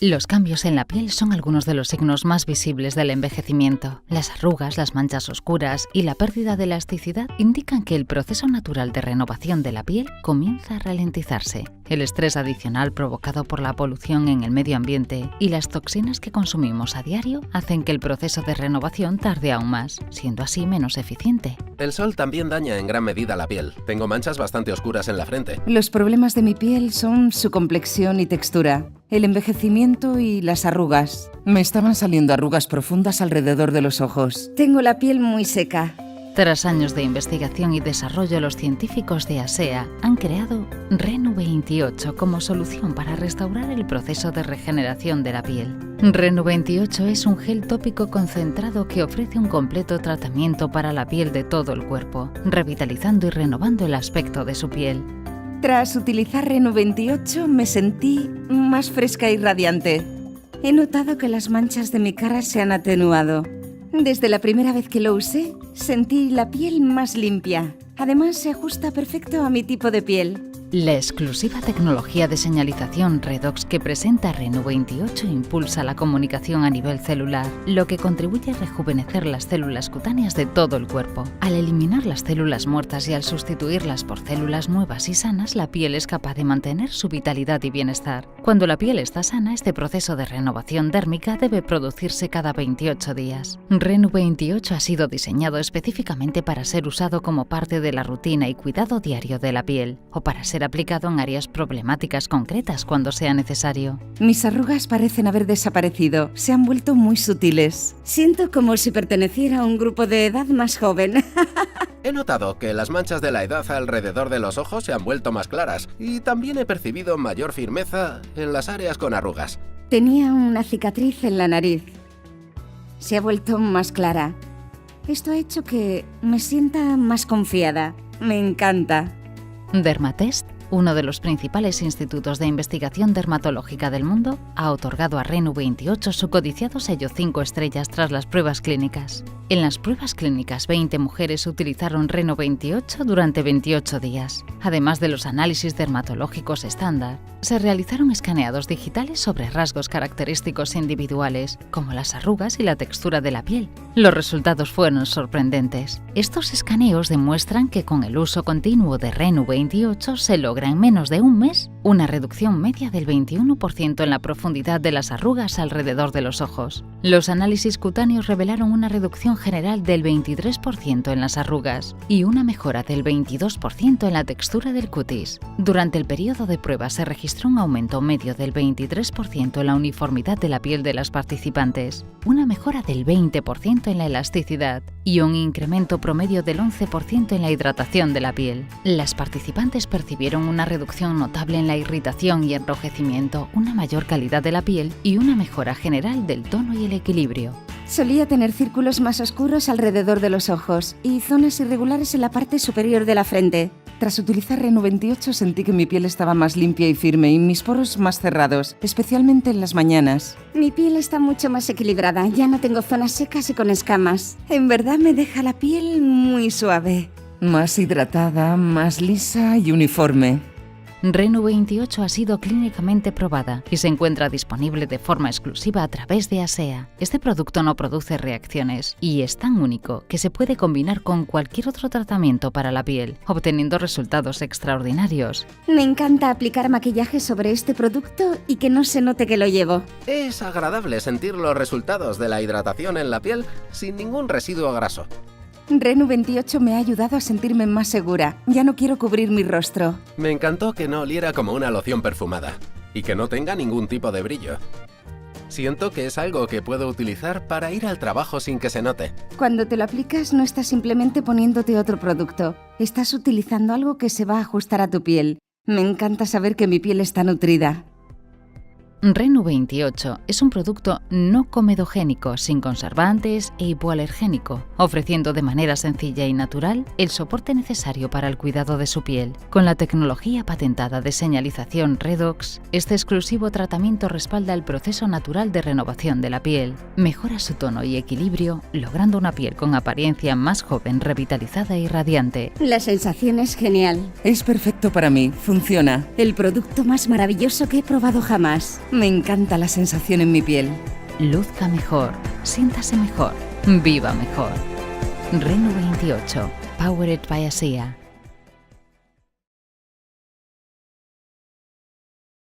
Los cambios en la piel son algunos de los signos más visibles del envejecimiento. Las arrugas, las manchas oscuras y la pérdida de elasticidad indican que el proceso natural de renovación de la piel comienza a ralentizarse. El estrés adicional provocado por la polución en el medio ambiente y las toxinas que consumimos a diario hacen que el proceso de renovación tarde aún más, siendo así menos eficiente. El sol también daña en gran medida la piel. Tengo manchas bastante oscuras en la frente. Los problemas de mi piel son su complexión y textura, el envejecimiento y las arrugas. Me estaban saliendo arrugas profundas alrededor de los ojos. Tengo la piel muy seca. Tras años de investigación y desarrollo, los científicos de ASEA han creado Renu28 como solución para restaurar el proceso de regeneración de la piel. Renu28 es un gel tópico concentrado que ofrece un completo tratamiento para la piel de todo el cuerpo, revitalizando y renovando el aspecto de su piel. Tras utilizar Renu28 me sentí más fresca y radiante. He notado que las manchas de mi cara se han atenuado. Desde la primera vez que lo usé, sentí la piel más limpia. Además, se ajusta perfecto a mi tipo de piel. La exclusiva tecnología de señalización Redox que presenta Renu28 impulsa la comunicación a nivel celular, lo que contribuye a rejuvenecer las células cutáneas de todo el cuerpo. Al eliminar las células muertas y al sustituirlas por células nuevas y sanas, la piel es capaz de mantener su vitalidad y bienestar. Cuando la piel está sana, este proceso de renovación dérmica debe producirse cada 28 días. Renu28 ha sido diseñado específicamente para ser usado como parte de la rutina y cuidado diario de la piel, o para ser aplicado en áreas problemáticas concretas cuando sea necesario. Mis arrugas parecen haber desaparecido, se han vuelto muy sutiles. Siento como si perteneciera a un grupo de edad más joven. He notado que las manchas de la edad alrededor de los ojos se han vuelto más claras y también he percibido mayor firmeza en las áreas con arrugas. Tenía una cicatriz en la nariz. Se ha vuelto más clara. Esto ha hecho que me sienta más confiada. Me encanta. Dermatest, uno de los principales institutos de investigación dermatológica del mundo, ha otorgado a Renu28 su codiciado sello 5 estrellas tras las pruebas clínicas. En las pruebas clínicas, 20 mujeres utilizaron Renu28 durante 28 días. Además de los análisis dermatológicos estándar, se realizaron escaneados digitales sobre rasgos característicos individuales, como las arrugas y la textura de la piel. Los resultados fueron sorprendentes. Estos escaneos demuestran que con el uso continuo de Renu28 se logra en menos de un mes una reducción media del 21% en la profundidad de las arrugas alrededor de los ojos. Los análisis cutáneos revelaron una reducción general del 23% en las arrugas y una mejora del 22% en la textura del cutis. Durante el periodo de prueba se registró un aumento medio del 23% en la uniformidad de la piel de las participantes, una mejora del 20% en la elasticidad y un incremento promedio del 11% en la hidratación de la piel. Las participantes percibieron una reducción notable en la irritación y enrojecimiento, una mayor calidad de la piel y una mejora general del tono y el equilibrio. Solía tener círculos más oscuros alrededor de los ojos y zonas irregulares en la parte superior de la frente. Tras utilizar Renu28 sentí que mi piel estaba más limpia y firme y mis poros más cerrados, especialmente en las mañanas. Mi piel está mucho más equilibrada, ya no tengo zonas secas y con escamas. En verdad me deja la piel muy suave. Más hidratada, más lisa y uniforme. Renu28 ha sido clínicamente probada y se encuentra disponible de forma exclusiva a través de ASEA. Este producto no produce reacciones y es tan único que se puede combinar con cualquier otro tratamiento para la piel, obteniendo resultados extraordinarios. Me encanta aplicar maquillaje sobre este producto y que no se note que lo llevo. Es agradable sentir los resultados de la hidratación en la piel sin ningún residuo graso. Renu28 me ha ayudado a sentirme más segura. Ya no quiero cubrir mi rostro. Me encantó que no oliera como una loción perfumada y que no tenga ningún tipo de brillo. Siento que es algo que puedo utilizar para ir al trabajo sin que se note. Cuando te lo aplicas no estás simplemente poniéndote otro producto. Estás utilizando algo que se va a ajustar a tu piel. Me encanta saber que mi piel está nutrida. Renu28 es un producto no comedogénico, sin conservantes e hipoalergénico, ofreciendo de manera sencilla y natural el soporte necesario para el cuidado de su piel. Con la tecnología patentada de señalización Redox, este exclusivo tratamiento respalda el proceso natural de renovación de la piel, mejora su tono y equilibrio, logrando una piel con apariencia más joven, revitalizada y radiante. La sensación es genial. Es perfecto para mí, funciona. El producto más maravilloso que he probado jamás. Me encanta la sensación en mi piel. Luzca mejor, siéntase mejor, viva mejor. Renu 28, Powered by ASEA.